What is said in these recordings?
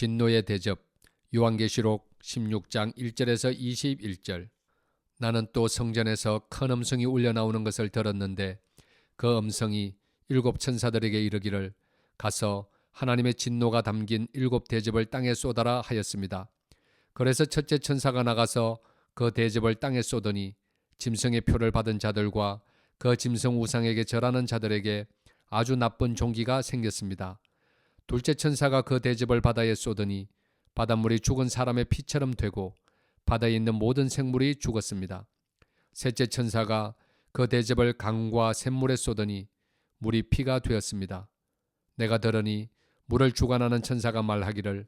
진노의 대접. 요한계시록 16장 1절에서 21절. 나는 또 성전에서 큰 음성이 울려 나오는 것을 들었는데 그 음성이 일곱 천사들에게 이르기를 가서 하나님의 진노가 담긴 일곱 대접을 땅에 쏟아라 하였습니다. 그래서 첫째 천사가 나가서 그 대접을 땅에 쏟으니 짐승의 표를 받은 자들과 그 짐승 우상에게 절하는 자들에게 아주 나쁜 종기가 생겼습니다. 둘째 천사가 그 대접을 바다에 쏟으니 바닷물이 죽은 사람의 피처럼 되고 바다에 있는 모든 생물이 죽었습니다. 셋째 천사가 그 대접을 강과 샘물에 쏟으니 물이 피가 되었습니다. 내가 들으니 물을 주관하는 천사가 말하기를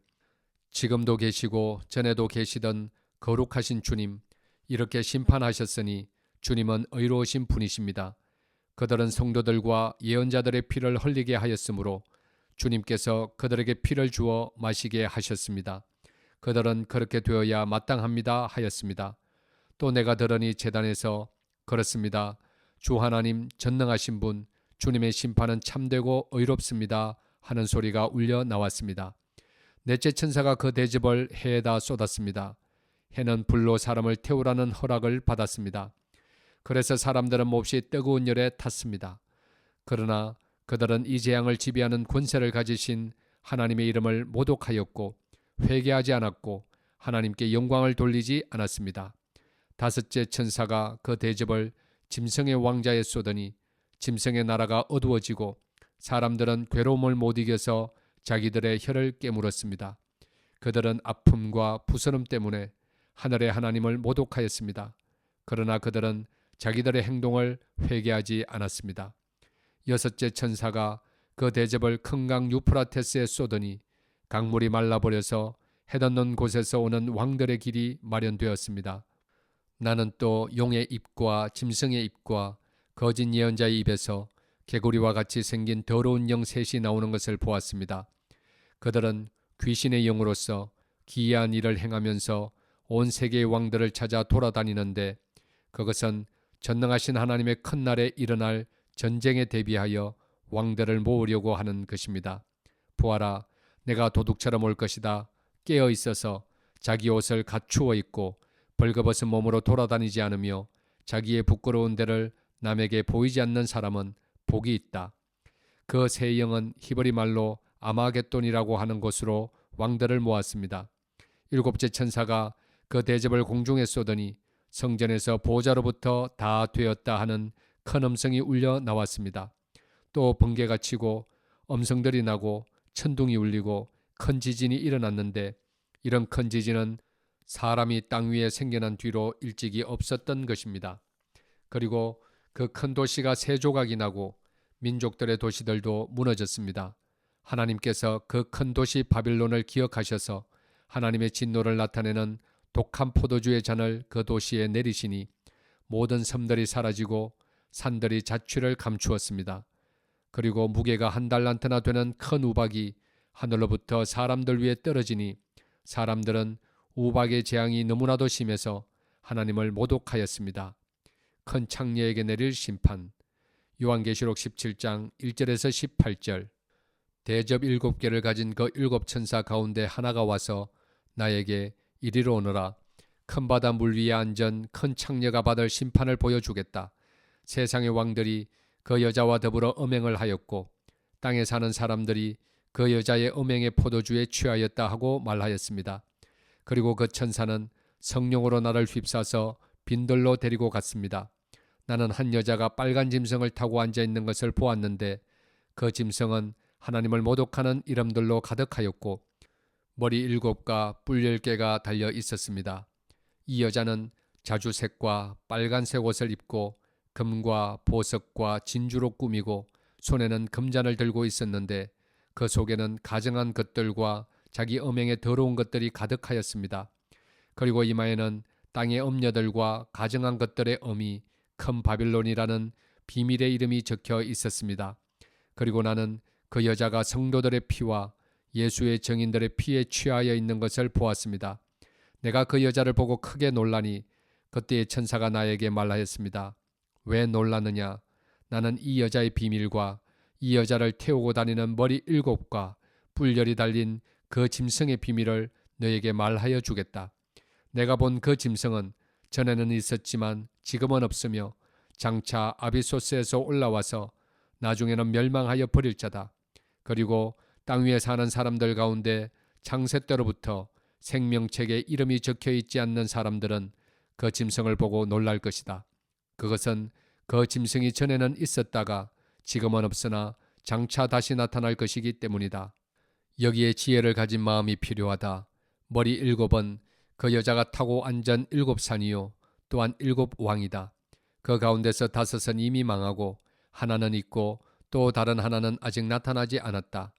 지금도 계시고 전에도 계시던 거룩하신 주님, 이렇게 심판하셨으니 주님은 의로우신 분이십니다. 그들은 성도들과 예언자들의 피를 흘리게 하였으므로 주님께서 그들에게 피를 주어 마시게 하셨습니다. 그들은 그렇게 되어야 마땅합니다 하였습니다. 또 내가 들으니 제단에서 그렇습니다. 주 하나님 전능하신 분, 주님의 심판은 참되고 의롭습니다 하는 소리가 울려 나왔습니다. 넷째 천사가 그 대접을 해에다 쏟았습니다. 해는 불로 사람을 태우라는 허락을 받았습니다. 그래서 사람들은 몹시 뜨거운 열에 탔습니다. 그러나 그들은 이 재앙을 지배하는 권세를 가지신 하나님의 이름을 모독하였고 회개하지 않았고 하나님께 영광을 돌리지 않았습니다. 다섯째 천사가 그 대접을 짐승의 왕자에 쏟으니 짐승의 나라가 어두워지고 사람들은 괴로움을 못 이겨서 자기들의 혀를 깨물었습니다. 그들은 아픔과 부스럼 때문에 하늘의 하나님을 모독하였습니다. 그러나 그들은 자기들의 행동을 회개하지 않았습니다. 여섯째 천사가 그 대접을 큰 강 유프라테스에 쏟으니 강물이 말라버려서 해돋는 곳에서 오는 왕들의 길이 마련되었습니다. 나는 또 용의 입과 짐승의 입과 거짓 예언자의 입에서 개구리와 같이 생긴 더러운 영 셋이 나오는 것을 보았습니다. 그들은 귀신의 영으로서 기이한 일을 행하면서 온 세계의 왕들을 찾아 돌아다니는데 그것은 전능하신 하나님의 큰 날에 일어날 전쟁에 대비하여 왕들을 모으려고 하는 것입니다. 보아라, 내가 도둑처럼 올 것이다. 깨어 있어서 자기 옷을 갖추어 입고 벌거벗은 몸으로 돌아다니지 않으며 자기의 부끄러운 데를 남에게 보이지 않는 사람은 복이 있다. 그 세 영은 히브리 말로 아마겟돈이라고 하는 곳으로 왕들을 모았습니다. 일곱째 천사가 그 대접을 공중에 쏟으니 성전에서 보호자로부터 다 되었다 하는 큰 음성이 울려 나왔습니다. 또 번개가 치고 음성들이 나고 천둥이 울리고 큰 지진이 일어났는데 이런 큰 지진은 사람이 땅 위에 생겨난 뒤로 일찍이 없었던 것입니다. 그리고 그 큰 도시가 세 조각이 나고 민족들의 도시들도 무너졌습니다. 하나님께서 그 큰 도시 바빌론을 기억하셔서 하나님의 진노를 나타내는 독한 포도주의 잔을 그 도시에 내리시니 모든 섬들이 사라지고 산들이 자취를 감추었습니다. 그리고 무게가 한 달란트나 되는 큰 우박이 하늘로부터 사람들 위에 떨어지니 사람들은 우박의 재앙이 너무나도 심해서 하나님을 모독하였습니다. 큰 창녀에게 내릴 심판. 요한계시록 17장 1절에서 18절. 대접 7개를 가진 그 7천사 가운데 하나가 와서 나에게 이리로 오너라. 큰 바다 물 위에 앉은 큰 창녀가 받을 심판을 보여주겠다. 세상의 왕들이 그 여자와 더불어 음행을 하였고 땅에 사는 사람들이 그 여자의 음행의 포도주에 취하였다 하고 말하였습니다. 그리고 그 천사는 성령으로 나를 휩싸서 빈들로 데리고 갔습니다. 나는 한 여자가 빨간 짐승을 타고 앉아있는 것을 보았는데 그 짐승은 하나님을 모독하는 이름들로 가득하였고 머리 7과 뿔 10개가 달려 있었습니다. 이 여자는 자주색과 빨간색 옷을 입고 금과 보석과 진주로 꾸미고 손에는 금잔을 들고 있었는데 그 속에는 가증한 것들과 자기 음행의 더러운 것들이 가득하였습니다. 그리고 이마에는 땅의 음녀들과 가증한 것들의 음이 큰 바빌론이라는 비밀의 이름이 적혀 있었습니다. 그리고 나는 그 여자가 성도들의 피와 예수의 증인들의 피에 취하여 있는 것을 보았습니다. 내가 그 여자를 보고 크게 놀라니 그때의 천사가 나에게 말하였습니다. 왜 놀랐느냐? 나는 이 여자의 비밀과 이 여자를 태우고 다니는 머리 7과 뿔열이 달린 그 짐승의 비밀을 너에게 말하여 주겠다. 내가 본 그 짐승은 전에는 있었지만 지금은 없으며 장차 아비소스에서 올라와서 나중에는 멸망하여 버릴 자다. 그리고 땅 위에 사는 사람들 가운데 창세 때로부터 생명책에 이름이 적혀 있지 않는 사람들은 그 짐승을 보고 놀랄 것이다. 그것은 그 짐승이 전에는 있었다가 지금은 없으나 장차 다시 나타날 것이기 때문이다. 여기에 지혜를 가진 마음이 필요하다. 머리 7은 그 여자가 타고 앉은 7산이요 또한 7왕이다. 그 가운데서 5은 이미 망하고 하나는 있고 또 다른 하나는 아직 나타나지 않았다.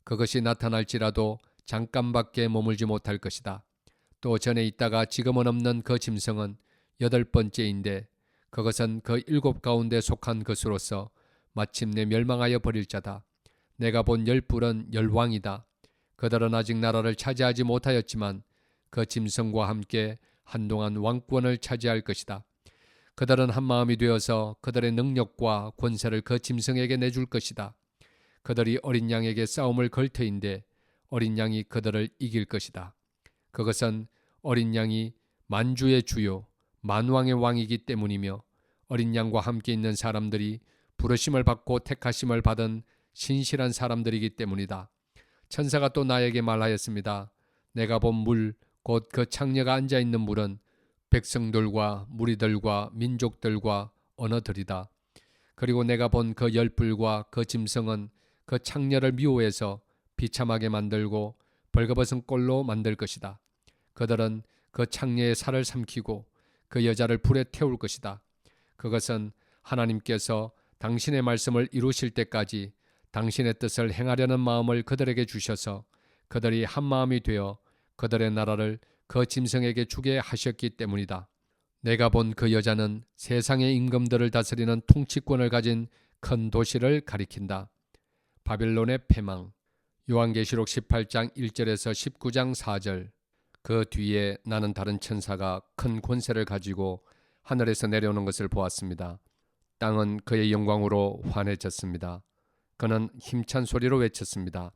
그것이 나타날지라도 잠깐밖에 머물지 못할 것이다. 또 전에 있다가 지금은 없는 그 짐승은 8번째인데 그것은 그 7 가운데 속한 것으로서 마침내 멸망하여 버릴 자다. 내가 본 10뿔은 10왕이다. 그들은 아직 나라를 차지하지 못하였지만 그 짐승과 함께 한동안 왕권을 차지할 것이다. 그들은 한 마음이 되어서 그들의 능력과 권세를 그 짐승에게 내줄 것이다. 그들이 어린 양에게 싸움을 걸 터인데 어린 양이 그들을 이길 것이다. 그것은 어린 양이 만주의 주요 만왕의 왕이기 때문이며 어린 양과 함께 있는 사람들이 부르심을 받고 택하심을 받은 신실한 사람들이기 때문이다. 천사가 또 나에게 말하였습니다. 내가 본 물, 곧 그 창녀가 앉아있는 물은 백성들과 무리들과 민족들과 언어들이다. 그리고 내가 본 그 10뿔과 그 짐승은 그 창녀를 미워해서 비참하게 만들고 벌거벗은 꼴로 만들 것이다. 그들은 그 창녀의 살을 삼키고 그 여자를 불에 태울 것이다. 그것은 하나님께서 당신의 말씀을 이루실 때까지 당신의 뜻을 행하려는 마음을 그들에게 주셔서 그들이 한 마음이 되어 그들의 나라를 그 짐승에게 주게 하셨기 때문이다. 내가 본 그 여자는 세상의 임금들을 다스리는 통치권을 가진 큰 도시를 가리킨다. 바빌론의 패망. 요한계시록 18장 1절에서 19장 4절. 그 뒤에 나는 다른 천사가 큰 권세를 가지고 하늘에서 내려오는 것을 보았습니다. 땅은 그의 영광으로 환해졌습니다. 그는 힘찬 소리로 외쳤습니다.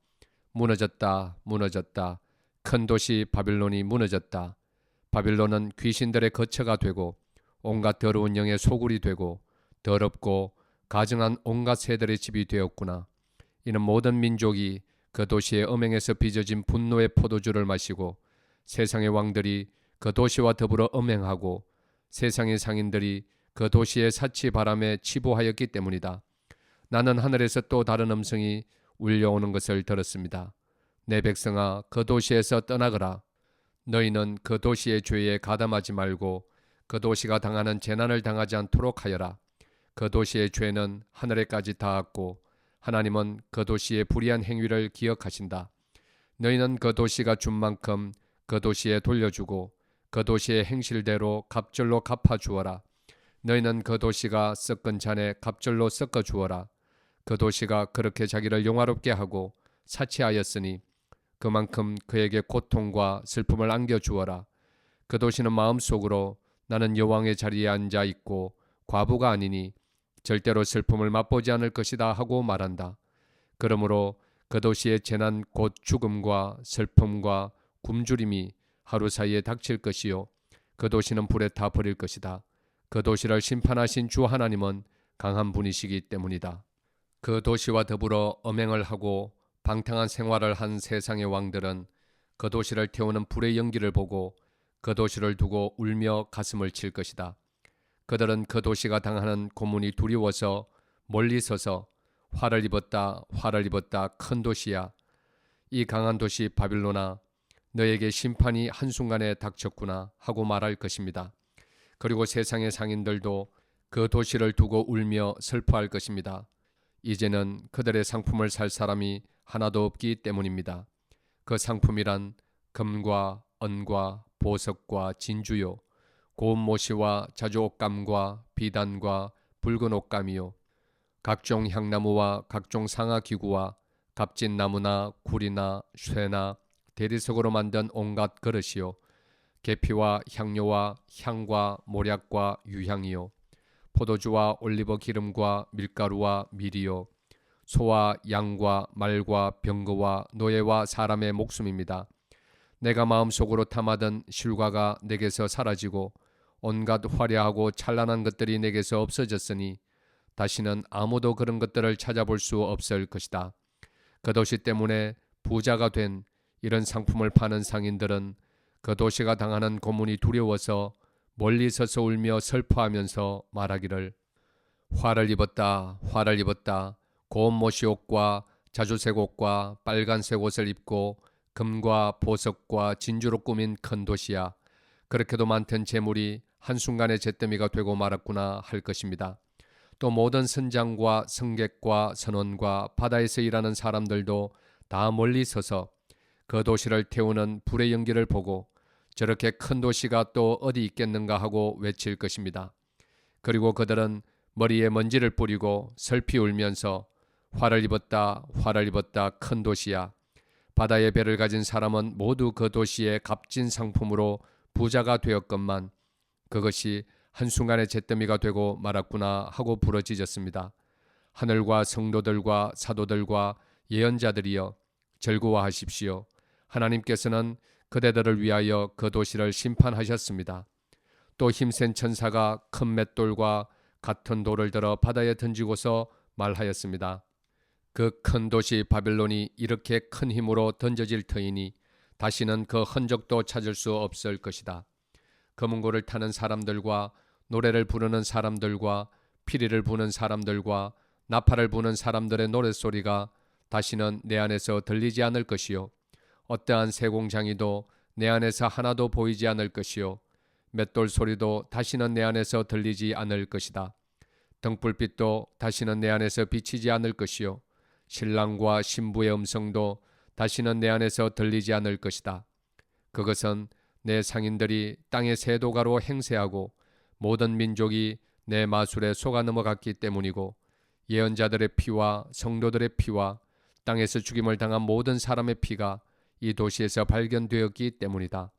무너졌다, 무너졌다. 큰 도시 바빌론이 무너졌다. 바빌론은 귀신들의 거처가 되고 온갖 더러운 영의 소굴이 되고 더럽고 가증한 온갖 새들의 집이 되었구나. 이는 모든 민족이 그 도시의 음행에서 빚어진 분노의 포도주를 마시고 세상의 왕들이 그 도시와 더불어 음행하고 세상의 상인들이 그 도시의 사치 바람에 치부하였기 때문이다. 나는 하늘에서 또 다른 음성이 울려오는 것을 들었습니다. 내 백성아, 그 도시에서 떠나거라. 너희는 그 도시의 죄에 가담하지 말고 그 도시가 당하는 재난을 당하지 않도록 하여라. 그 도시의 죄는 하늘에까지 닿았고 하나님은 그 도시의 불의한 행위를 기억하신다. 너희는 그 도시가 준 만큼 그 도시에 돌려주고 그 도시의 행실대로 갑절로 갚아주어라. 너희는 그 도시가 썩은 잔에 갑절로 섞어주어라. 그 도시가 그렇게 자기를 영화롭게 하고 사치하였으니 그만큼 그에게 고통과 슬픔을 안겨주어라. 그 도시는 마음속으로 나는 여왕의 자리에 앉아 있고 과부가 아니니 절대로 슬픔을 맛보지 않을 것이다 하고 말한다. 그러므로 그 도시의 재난 곧 죽음과 슬픔과 굶주림이 하루 사이에 닥칠 것이요 그 도시는 불에 타 버릴 것이다. 그 도시를 심판하신 주 하나님은 강한 분이시기 때문이다. 그 도시와 더불어 음행을 하고 방탕한 생활을 한 세상의 왕들은 그 도시를 태우는 불의 연기를 보고 그 도시를 두고 울며 가슴을 칠 것이다. 그들은 그 도시가 당하는 고문이 두려워서 멀리 서서 화를 입었다, 화를 입었다, 큰 도시야. 이 강한 도시 바빌론아, 너에게 심판이 한순간에 닥쳤구나 하고 말할 것입니다. 그리고 세상의 상인들도 그 도시를 두고 울며 슬퍼할 것입니다. 이제는 그들의 상품을 살 사람이 하나도 없기 때문입니다. 그 상품이란 금과 은과 보석과 진주요, 고운 모시와 자주 옷감과 비단과 붉은 옷감이요, 각종 향나무와 각종 상아기구와 값진 나무나 굴이나 쇠나 대리석으로 만든 온갖 그릇이요, 계피와 향료와 향과 모략과 유향이요, 포도주와 올리브 기름과 밀가루와 밀이요, 소와 양과 말과 병거와 노예와 사람의 목숨입니다. 내가 마음속으로 탐하던 실과가 내게서 사라지고 온갖 화려하고 찬란한 것들이 내게서 없어졌으니 다시는 아무도 그런 것들을 찾아볼 수 없을 것이다. 그 도시 때문에 부자가 된 이런 상품을 파는 상인들은 그 도시가 당하는 고문이 두려워서 멀리 서서 울며 슬퍼하면서 말하기를 화를 입었다, 화를 입었다. 고운 모시옷과 자주색 옷과 빨간색 옷을 입고 금과 보석과 진주로 꾸민 큰 도시야. 그렇게도 많던 재물이 한순간에 잿더미가 되고 말았구나 할 것입니다. 또 모든 선장과 승객과 선원과 바다에서 일하는 사람들도 다 멀리 서서 그 도시를 태우는 불의 연기를 보고 저렇게 큰 도시가 또 어디 있겠는가 하고 외칠 것입니다. 그리고 그들은 머리에 먼지를 뿌리고 슬피 울면서 화를 입었다, 화를 입었다, 큰 도시야. 바다의 배를 가진 사람은 모두 그 도시의 값진 상품으로 부자가 되었건만 그것이 한순간에 잿더미가 되고 말았구나 하고 부러지졌습니다. 하늘과 성도들과 사도들과 예언자들이여 즐거워하십시오. 하나님께서는 그대들을 위하여 그 도시를 심판하셨습니다. 또 힘센 천사가 큰 맷돌과 같은 돌을 들어 바다에 던지고서 말하였습니다. 그 큰 도시 바벨론이 이렇게 큰 힘으로 던져질 터이니 다시는 그 흔적도 찾을 수 없을 것이다. 검은고를 타는 사람들과 노래를 부르는 사람들과 피리를 부는 사람들과 나팔을 부는 사람들의 노랫소리가 다시는 내 안에서 들리지 않을 것이요 어떠한 세공장이도 내 안에서 하나도 보이지 않을 것이요 맷돌 소리도 다시는 내 안에서 들리지 않을 것이다. 등불빛도 다시는 내 안에서 비치지 않을 것이요 신랑과 신부의 음성도 다시는 내 안에서 들리지 않을 것이다. 그것은 내 상인들이 땅의 세도가로 행세하고 모든 민족이 내 마술에 속아 넘어갔기 때문이고 예언자들의 피와 성도들의 피와 땅에서 죽임을 당한 모든 사람의 피가 이 도시에서 발견되었기 때문이다.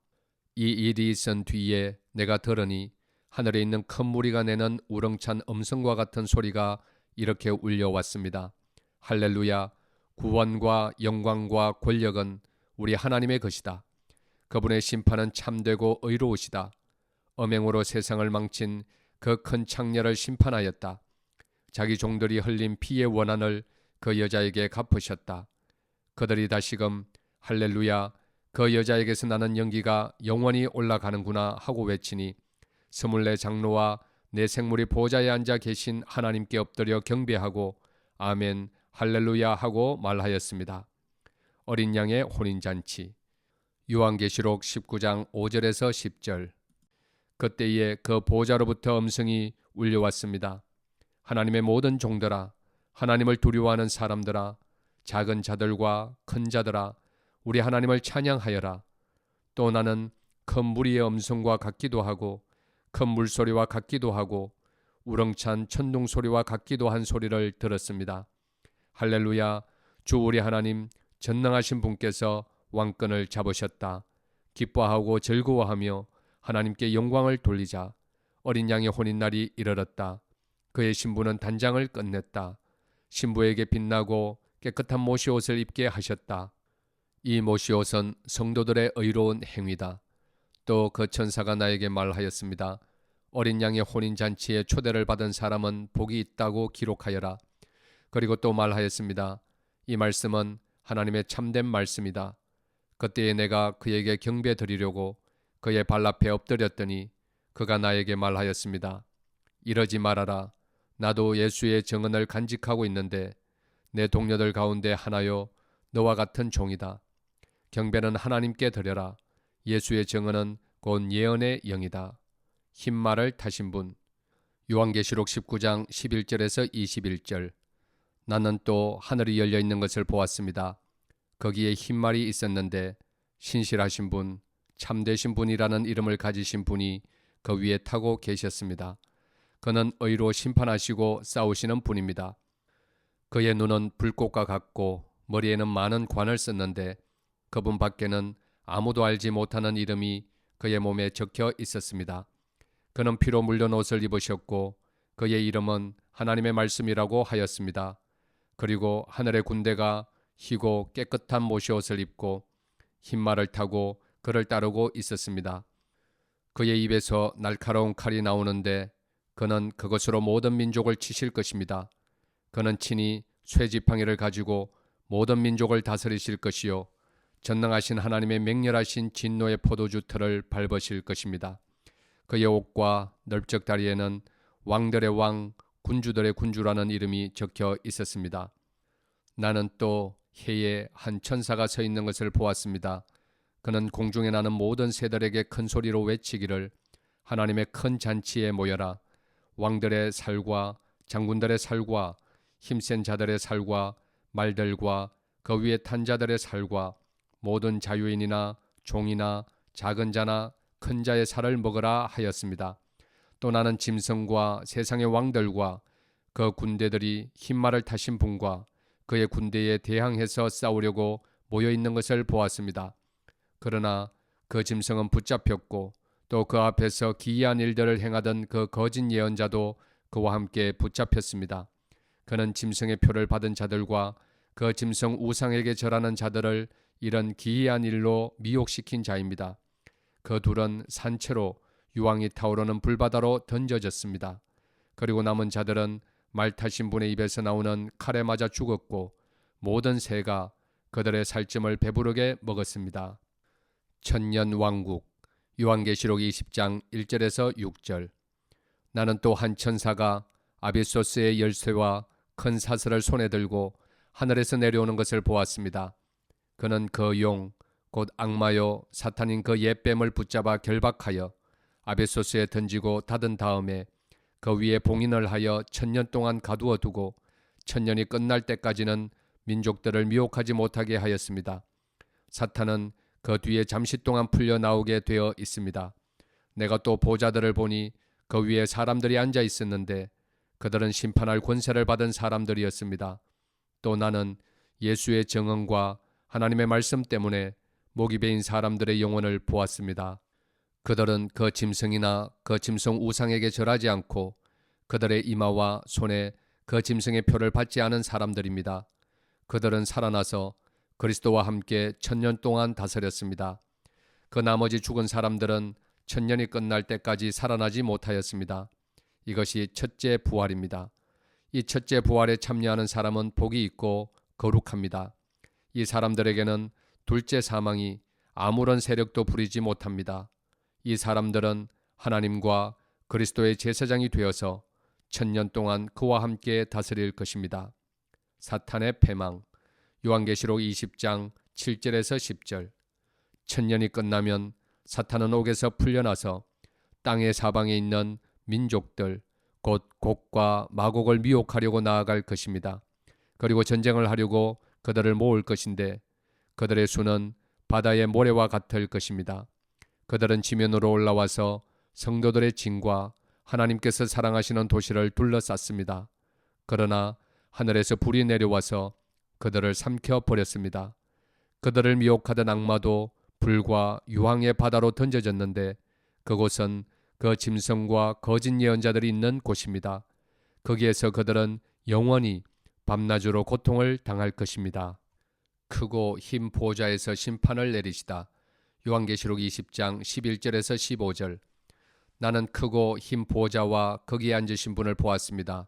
이 일이 있은 뒤에 내가 들으니 하늘에 있는 큰 무리가 내는 우렁찬 음성과 같은 소리가 이렇게 울려왔습니다. 할렐루야! 구원과 영광과 권력은 우리 하나님의 것이다. 그분의 심판은 참되고 의로우시다. 음행으로 세상을 망친 그 큰 창녀를 심판하였다. 자기 종들이 흘린 피의 원한을 그 여자에게 갚으셨다. 그들이 다시금 할렐루야 그 여자에게서 나는 연기가 영원히 올라가는구나 하고 외치니 24 장로와 내 생물이 보좌에 앉아 계신 하나님께 엎드려 경배하고 아멘 할렐루야 하고 말하였습니다. 어린 양의 혼인잔치 요한계시록 19장 5절에서 10절 그때에 그 보좌로부터 음성이 울려왔습니다. 하나님의 모든 종들아 하나님을 두려워하는 사람들아 작은 자들과 큰 자들아 우리 하나님을 찬양하여라. 또 나는 큰 무리의 음성과 같기도 하고 큰 물소리와 같기도 하고 우렁찬 천둥소리와 같기도 한 소리를 들었습니다. 할렐루야 주 우리 하나님 전능하신 분께서 왕권을 잡으셨다. 기뻐하고 즐거워하며 하나님께 영광을 돌리자. 어린 양의 혼인날이 이르렀다. 그의 신부는 단장을 끝냈다. 신부에게 빛나고 깨끗한 모시옷을 입게 하셨다. 이 모시옷은 성도들의 의로운 행위다. 또 그 천사가 나에게 말하였습니다. 어린 양의 혼인잔치에 초대를 받은 사람은 복이 있다고 기록하여라. 그리고 또 말하였습니다. 이 말씀은 하나님의 참된 말씀이다. 그때에 내가 그에게 경배 드리려고 그의 발 앞에 엎드렸더니 그가 나에게 말하였습니다. 이러지 말아라. 나도 예수의 증언을 간직하고 있는데 내 동료들 가운데 하나요 너와 같은 종이다. 경배는 하나님께 드려라. 예수의 증언은 곧 예언의 영이다. 흰말을 타신 분 요한계시록 19장 11절에서 21절 나는 또 하늘이 열려 있는 것을 보았습니다. 거기에 흰말이 있었는데 신실하신 분, 참되신 분이라는 이름을 가지신 분이 그 위에 타고 계셨습니다. 그는 의로 심판하시고 싸우시는 분입니다. 그의 눈은 불꽃과 같고 머리에는 많은 관을 썼는데 그분 밖에는 아무도 알지 못하는 이름이 그의 몸에 적혀 있었습니다. 그는 피로 물든 옷을 입으셨고 그의 이름은 하나님의 말씀이라고 하였습니다. 그리고 하늘의 군대가 희고 깨끗한 모시옷을 입고 흰 말을 타고 그를 따르고 있었습니다. 그의 입에서 날카로운 칼이 나오는데 그는 그것으로 모든 민족을 치실 것입니다. 그는 친히 쇠지팡이를 가지고 모든 민족을 다스리실 것이요 전능하신 하나님의 맹렬하신 진노의 포도주 틀을 밟으실 것입니다. 그의 옷과 넓적 다리에는 왕들의 왕, 군주들의 군주라는 이름이 적혀 있었습니다. 나는 또 해에 한 천사가 서 있는 것을 보았습니다. 그는 공중에 나는 모든 새들에게 큰 소리로 외치기를 하나님의 큰 잔치에 모여라. 왕들의 살과 장군들의 살과 힘센 자들의 살과 말들과 그 위에 탄 자들의 살과 모든 자유인이나 종이나 작은 자나 큰 자의 살을 먹으라 하였습니다. 또 나는 짐승과 세상의 왕들과 그 군대들이 흰 말을 타신 분과 그의 군대에 대항해서 싸우려고 모여 있는 것을 보았습니다. 그러나 그 짐승은 붙잡혔고 또 그 앞에서 기이한 일들을 행하던 그 거짓 예언자도 그와 함께 붙잡혔습니다. 그는 짐승의 표를 받은 자들과 그 짐승 우상에게 절하는 자들을 이런 기이한 일로 미혹시킨 자입니다. 그 둘은 산채로 유황이 타오르는 불바다로 던져졌습니다. 그리고 남은 자들은 말 타신 분의 입에서 나오는 칼에 맞아 죽었고 모든 새가 그들의 살점을 배부르게 먹었습니다. 천년 왕국 요한계시록 20장 1절에서 6절. 나는 또 한 천사가 아비소스의 열쇠와 큰 사슬을 손에 들고 하늘에서 내려오는 것을 보았습니다. 그는 그 용, 곧 악마요 사탄인 그 옛뱀을 붙잡아 결박하여 아베소스에 던지고 닫은 다음에 그 위에 봉인을 하여 1000년 동안 가두어 두고 1000년이 끝날 때까지는 민족들을 미혹하지 못하게 하였습니다. 사탄은 그 뒤에 잠시 동안 풀려 나오게 되어 있습니다. 내가 또 보좌들을 보니 그 위에 사람들이 앉아 있었는데 그들은 심판할 권세를 받은 사람들이었습니다. 또 나는 예수의 정언과 하나님의 말씀 때문에 목이 베인 사람들의 영혼을 보았습니다. 그들은 그 짐승이나 그 짐승 우상에게 절하지 않고 그들의 이마와 손에 그 짐승의 표를 받지 않은 사람들입니다. 그들은 살아나서 그리스도와 함께 1000년 동안 다스렸습니다. 그 나머지 죽은 사람들은 1000년이 끝날 때까지 살아나지 못하였습니다. 이것이 첫째 부활입니다. 이 첫째 부활에 참여하는 사람은 복이 있고 거룩합니다. 이 사람들에게는 둘째 사망이 아무런 세력도 부리지 못합니다. 이 사람들은 하나님과 그리스도의 제사장이 되어서 1000년 동안 그와 함께 다스릴 것입니다. 사탄의 패망 요한계시록 20장 7절에서 10절. 1000년이 끝나면 사탄은 옥에서 풀려나서 땅의 사방에 있는 민족들 곧 곡과 마곡을 미혹하려고 나아갈 것입니다. 그리고 전쟁을 하려고 그들을 모을 것인데 그들의 수는 바다의 모래와 같을 것입니다. 그들은 지면으로 올라와서 성도들의 진과 하나님께서 사랑하시는 도시를 둘러쌌습니다. 그러나 하늘에서 불이 내려와서 그들을 삼켜 버렸습니다. 그들을 미혹하던 악마도 불과 유황의 바다로 던져졌는데 그곳은 그 짐승과 거짓 예언자들이 있는 곳입니다. 거기에서 그들은 영원히 밤낮으로 고통을 당할 것입니다. 크고 흰 보좌에서 심판을 내리시다. 요한계시록 20장 11절에서 15절. 나는 크고 흰 보좌와 거기에 앉으신 분을 보았습니다.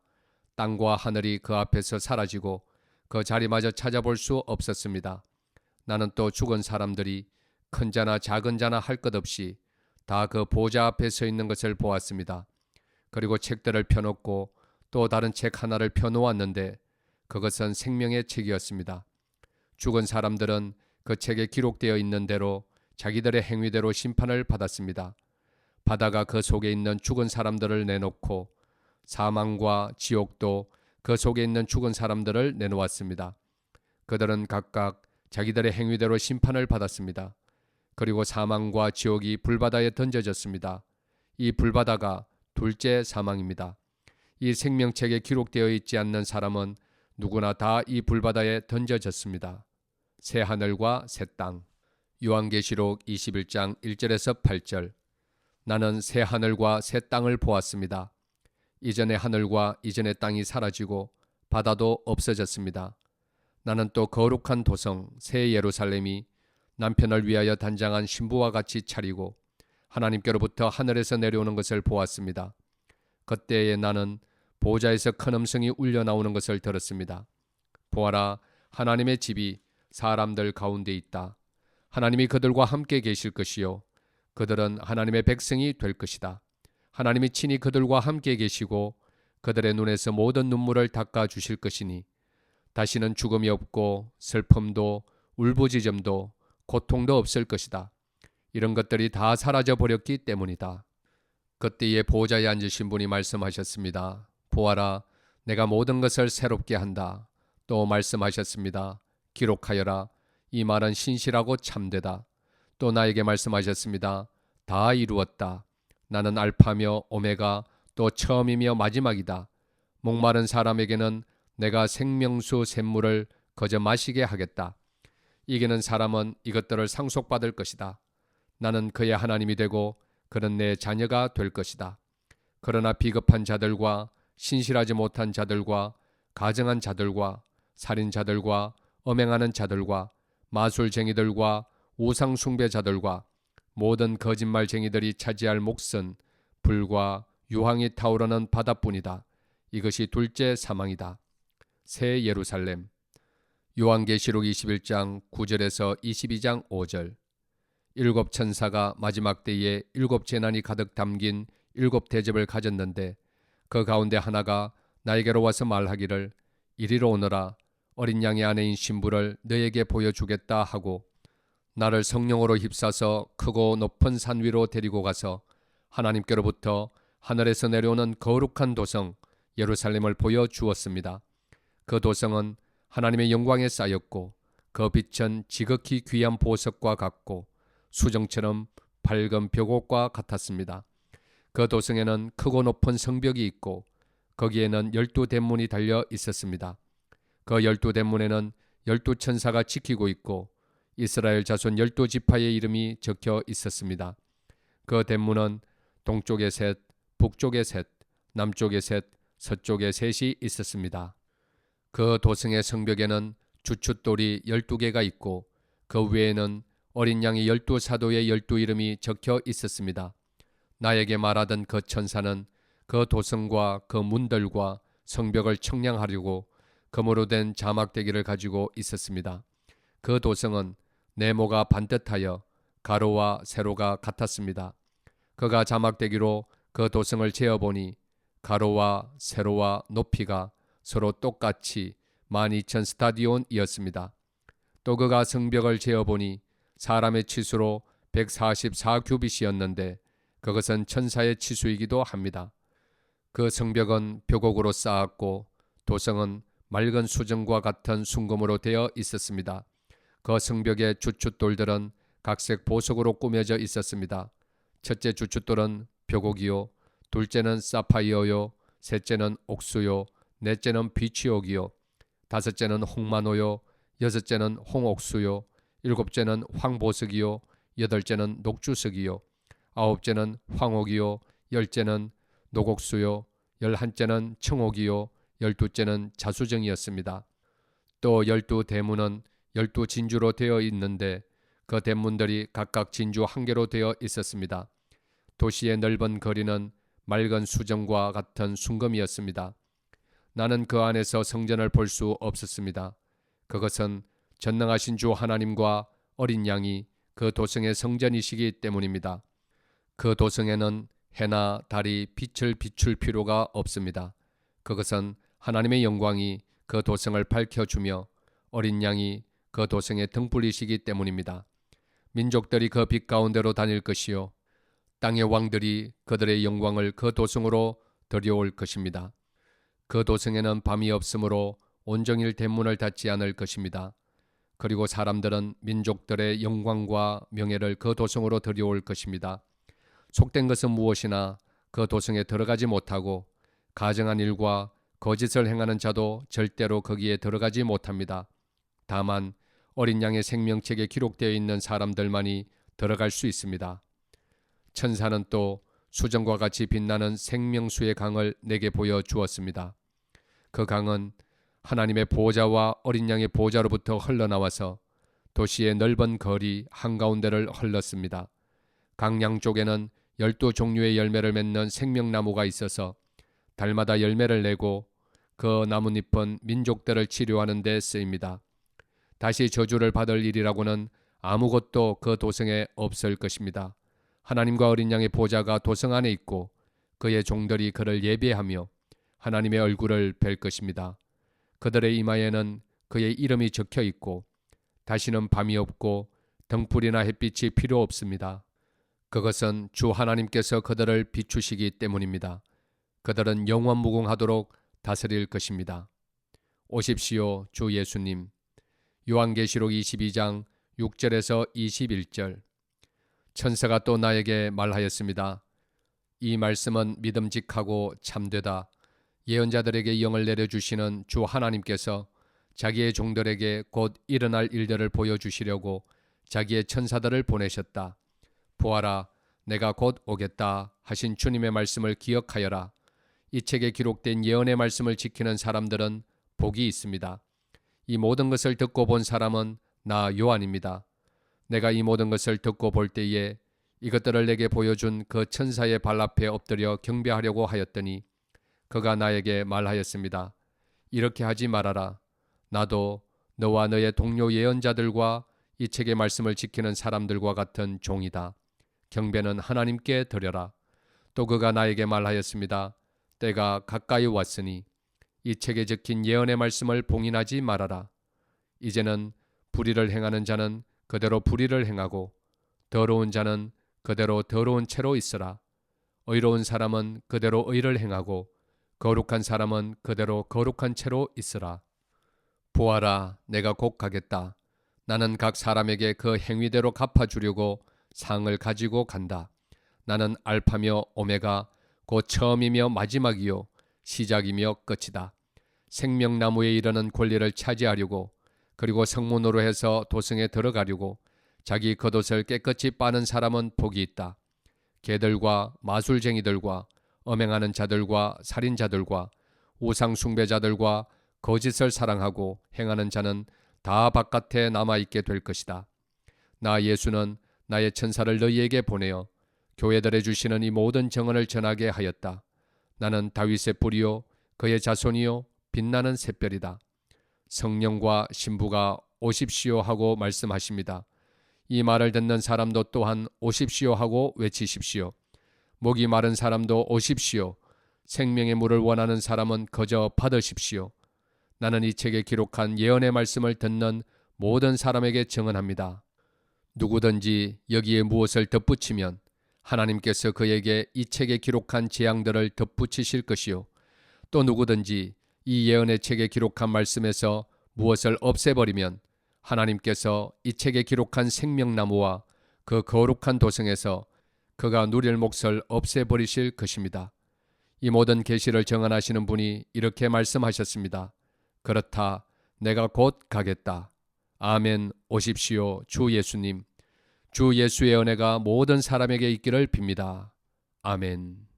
땅과 하늘이 그 앞에서 사라지고 그 자리마저 찾아볼 수 없었습니다. 나는 또 죽은 사람들이 큰 자나 작은 자나 할 것 없이 다 그 보좌 앞에 서 있는 것을 보았습니다. 그리고 책들을 펴놓고 또 다른 책 하나를 펴놓았는데 그것은 생명의 책이었습니다. 죽은 사람들은 그 책에 기록되어 있는 대로 자기들의 행위대로 심판을 받았습니다. 바다가 그 속에 있는 죽은 사람들을 내놓고 사망과 지옥도 그 속에 있는 죽은 사람들을 내놓았습니다. 그들은 각각 자기들의 행위대로 심판을 받았습니다. 그리고 사망과 지옥이 불바다에 던져졌습니다. 이 불바다가 둘째 사망입니다. 이 생명책에 기록되어 있지 않는 사람은 누구나 다 이 불바다에 던져졌습니다. 새 하늘과 새 땅. 요한계시록 21장 1절에서 8절. 나는 새 하늘과 새 땅을 보았습니다. 이전의 하늘과 이전의 땅이 사라지고 바다도 없어졌습니다. 나는 또 거룩한 도성 새 예루살렘이 남편을 위하여 단장한 신부와 같이 차리고 하나님께로부터 하늘에서 내려오는 것을 보았습니다. 그때에 나는 보좌에서 큰 음성이 울려 나오는 것을 들었습니다. 보아라, 하나님의 집이 사람들 가운데 있다. 하나님이 그들과 함께 계실 것이요 그들은 하나님의 백성이 될 것이다. 하나님이 친히 그들과 함께 계시고 그들의 눈에서 모든 눈물을 닦아 주실 것이니 다시는 죽음이 없고 슬픔도 울부짖음도 고통도 없을 것이다. 이런 것들이 다 사라져 버렸기 때문이다. 그때에 보좌에 앉으신 분이 말씀하셨습니다. 보아라, 내가 모든 것을 새롭게 한다. 또 말씀하셨습니다. 기록하여라. 이 말은 신실하고 참되다. 또 나에게 말씀하셨습니다. 다 이루었다. 나는 알파며 오메가 또 처음이며 마지막이다. 목마른 사람에게는 내가 생명수 샘물을 거저 마시게 하겠다. 이기는 사람은 이것들을 상속받을 것이다. 나는 그의 하나님이 되고 그는 내 자녀가 될 것이다. 그러나 비겁한 자들과 신실하지 못한 자들과 가증한 자들과 살인자들과 엄행하는 자들과 마술쟁이들과 우상숭배자들과 모든 거짓말쟁이들이 차지할 몫은 불과 유황이 타오르는 바다뿐이다. 이것이 둘째 사망이다. 새 예루살렘. 요한계시록 21장 9절에서 22장 5절. 일곱 천사가 마지막 때에 일곱 재난이 가득 담긴 일곱 대접을 가졌는데 그 가운데 하나가 나에게로 와서 말하기를 이리로 오너라. 어린 양의 아내인 신부를 너에게 보여주겠다 하고 나를 성령으로 휩싸서 크고 높은 산 위로 데리고 가서 하나님께로부터 하늘에서 내려오는 거룩한 도성 예루살렘을 보여주었습니다. 그 도성은 하나님의 영광에 쌓였고 그 빛은 지극히 귀한 보석과 같고 수정처럼 밝은 벽옥과 같았습니다. 그 도성에는 크고 높은 성벽이 있고 거기에는 12 대문이 달려 있었습니다. 그 12 대문에는 12 천사가 지키고 있고 이스라엘 자손 12지파의 이름이 적혀 있었습니다. 그 대문은 동쪽에 셋, 북쪽에 셋, 남쪽에 셋, 서쪽에 셋이 있었습니다. 그 도성의 성벽에는 주춧돌이 12개가 있고 그 외에는 어린 양의 12사도의 12 이름이 적혀 있었습니다. 나에게 말하던 그 천사는 그 도성과 그 문들과 성벽을 청량하려고 금으로 된 자막대기를 가지고 있었습니다. 그 도성은 네모가 반듯하여 가로와 세로가 같았습니다. 그가 자막대기로 그 도성을 재어보니 가로와 세로와 높이가 서로 똑같이 12,000 스타디온이었습니다. 또 그가 성벽을 재어보니 사람의 치수로 144규빗이었는데 그것은 천사의 치수이기도 합니다. 그 성벽은 벽옥으로 쌓았고 도성은 맑은 수정과 같은 순금으로 되어 있었습니다. 그 성벽의 주춧돌들은 각색 보석으로 꾸며져 있었습니다. 첫째 주춧돌은 벽옥이요, 둘째는 사파이어요, 셋째는 옥수요, 넷째는 비취옥이요, 다섯째는 홍마노요, 여섯째는 홍옥수요, 일곱째는 황보석이요, 여덟째는 녹주석이요, 아홉째는 황옥이요, 열째는 녹옥수요, 열한째는 청옥이요, 열두째는 자수정이었습니다. 또 12 대문은 12 진주로 되어 있는데 그 대문들이 각각 진주 한 개로 되어 있었습니다. 도시의 넓은 거리는 맑은 수정과 같은 순금이었습니다. 나는 그 안에서 성전을 볼 수 없었습니다. 그것은 전능하신 주 하나님과 어린 양이 그 도성의 성전이시기 때문입니다. 그 도성에는 해나 달이 빛을 비출 필요가 없습니다. 그것은 하나님의 영광이 그 도성을 밝혀주며 어린 양이 그 도성의 등불이시기 때문입니다. 민족들이 그 빛 가운데로 다닐 것이요 땅의 왕들이 그들의 영광을 그 도성으로 들여올 것입니다. 그 도성에는 밤이 없으므로 온종일 대문을 닫지 않을 것입니다. 그리고 사람들은 민족들의 영광과 명예를 그 도성으로 들여올 것입니다. 속된 것은 무엇이나 그 도성에 들어가지 못하고 가증한 일과 거짓을 행하는 자도 절대로 거기에 들어가지 못합니다. 다만 어린 양의 생명책에 기록되어 있는 사람들만이 들어갈 수 있습니다. 천사는 또 수정과 같이 빛나는 생명수의 강을 내게 보여 주었습니다. 그 강은 하나님의 보좌와 어린 양의 보좌로부터 흘러나와서 도시의 넓은 거리 한가운데를 흘렀습니다. 강 양쪽에는 12종류의 열매를 맺는 생명나무가 있어서 달마다 열매를 내고 그 나뭇잎은 민족들을 치료하는 데 쓰입니다. 다시 저주를 받을 일이라고는 아무것도 그 도성에 없을 것입니다. 하나님과 어린 양의 보좌가 도성 안에 있고 그의 종들이 그를 예배하며 하나님의 얼굴을 뵐 것입니다. 그들의 이마에는 그의 이름이 적혀 있고 다시는 밤이 없고 등불이나 햇빛이 필요 없습니다. 그것은 주 하나님께서 그들을 비추시기 때문입니다. 그들은 영원무궁하도록 다스릴 것입니다. 오십시오, 주 예수님. 요한계시록 22장 6절에서 21절. 천사가 또 나에게 말하였습니다. 이 말씀은 믿음직하고 참되다. 예언자들에게 영을 내려주시는 주 하나님께서 자기의 종들에게 곧 일어날 일들을 보여주시려고 자기의 천사들을 보내셨다. 보아라, 내가 곧 오겠다 하신 주님의 말씀을 기억하여라. 이 책에 기록된 예언의 말씀을 지키는 사람들은 복이 있습니다. 이 모든 것을 듣고 본 사람은 나 요한입니다. 내가 이 모든 것을 듣고 볼 때에 이것들을 내게 보여준 그 천사의 발 앞에 엎드려 경배하려고 하였더니 그가 나에게 말하였습니다. 이렇게 하지 말아라. 나도 너와 너의 동료 예언자들과 이 책의 말씀을 지키는 사람들과 같은 종이다. 경배는 하나님께 드려라. 또 그가 나에게 말하였습니다. 때가 가까이 왔으니 이 책에 적힌 예언의 말씀을 봉인하지 말아라. 이제는 불의를 행하는 자는 그대로 불의를 행하고 더러운 자는 그대로 더러운 채로 있으라. 의로운 사람은 그대로 의를 행하고 거룩한 사람은 그대로 거룩한 채로 있으라. 보아라, 내가 곧 가겠다. 나는 각 사람에게 그 행위대로 갚아주려고 상을 가지고 간다. 나는 알파며 오메가 곧 처음이며 마지막이요 시작이며 끝이다. 생명나무에 이르는 권리를 차지하려고 그리고 성문으로 해서 도성에 들어가려고 자기 겉옷을 깨끗이 빠는 사람은 복이 있다. 개들과 마술쟁이들과 엄행하는 자들과 살인자들과 우상 숭배자들과 거짓을 사랑하고 행하는 자는 다 바깥에 남아있게 될 것이다. 나 예수는 나의 천사를 너희에게 보내어 교회들에 주시는 이 모든 정언을 전하게 하였다. 나는 다윗의 뿌리요 그의 자손이요 빛나는 샛별이다. 성령과 신부가 오십시오 하고 말씀하십니다. 이 말을 듣는 사람도 또한 오십시오 하고 외치십시오. 목이 마른 사람도 오십시오. 생명의 물을 원하는 사람은 거저 받으십시오. 나는 이 책에 기록한 예언의 말씀을 듣는 모든 사람에게 증언합니다. 누구든지 여기에 무엇을 덧붙이면 하나님께서 그에게 이 책에 기록한 재앙들을 덧붙이실 것이요. 또 누구든지 이 예언의 책에 기록한 말씀에서 무엇을 없애버리면 하나님께서 이 책에 기록한 생명나무와 그 거룩한 도성에서 그가 누릴 몫을 없애버리실 것입니다. 이 모든 계시를 정언하시는 분이 이렇게 말씀하셨습니다. 그렇다. 내가 곧 가겠다. 아멘. 오십시오. 주 예수님. 주 예수의 은혜가 모든 사람에게 있기를 빕니다. 아멘.